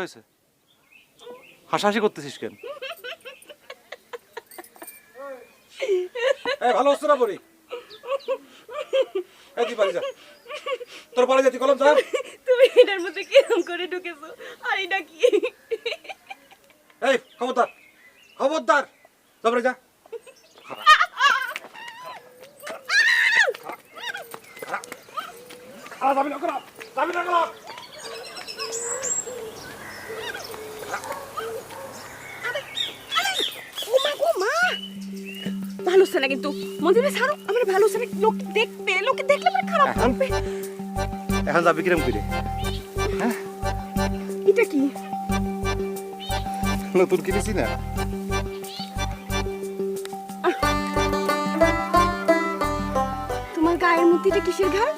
হয়েছে? হাসাহাসি করতেছিস কেন? ভালো হচ্ছে না পড়ি। তুই বাড়ি যা, তোর বাড়ি যেতে কলম যা। তুমি এটার মধ্যে কিরকম করে ঢুকেছো? আর এটা কি? এই খবরদার, খবরদার, তারপরে যা। ভালো হচ্ছে না কিন্তু মন্দির ভাই ছাড়ো, আমার ভালো হচ্ছে না। লোক দেখবে, লোকে দেখলে আমার খারাপ লাগবে। এখন যাবি কিরম করে? হ্যাঁ, এটা কি? নতুন কিনেছি না। তোমার গায়ের মধ্যে এটা কিসের ঘাম?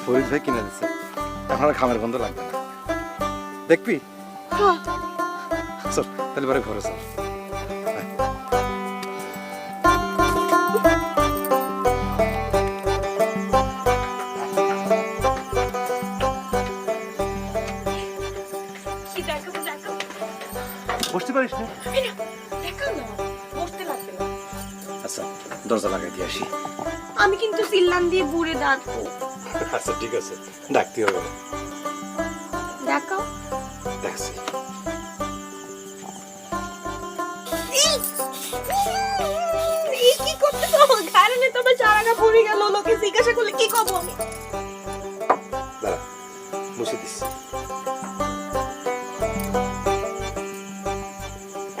ফরিদ ভাই কিনে দিচ্ছে, এখন আর খামের গন্ধ লাগবে না। দেখবি? হ্যাঁ। চল তাহলে পরে ঘরে চল। বসতে পারিস না? আচ্ছা, দরজা লাগাই দিয়ে আসি। আমি কিন্তু চিল্লান দিয়ে বুড়ে ডাকবো। আচ্ছা ঠিক আছে, ডাকতে হবে না। দেখাও। দেখছি। কি করতেছো? কারণে তোমার সারাটা পড়ে গেল, লোকে জিজ্ঞাসা করলে কি কব আমি? দাঁড়া, মুছে দিচ্ছি।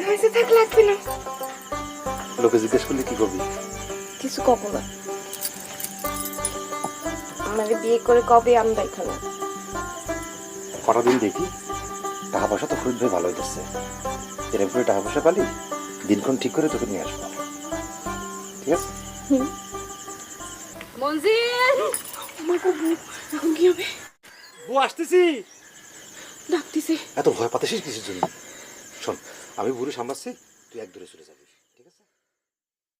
হাসি থাক লাগবে না। লোকে জিজ্ঞেস করলে কি করবি? কিছু কব না। আমাদের বিয়ে করে কবে আমরা এখানে? কটা দিন দেখি, টাকা পয়সা তো ফরিদ ভাই ভালোই দিচ্ছে। এরকম করে টাকা পয়সা পালি দিনক্ষণ ঠিক করে তোকে নিয়ে আসবো, ঠিক আছে? মঞ্জিল, আমার কো বউ এখন কি হবে? বউ আসতেছি। ডাকতেছে। এত ভয় পাচ্ছিস কিসের জন্য? শোন, আমি বুড়ি সামলাচ্ছি, তুই এক দূরে চলে যাবি।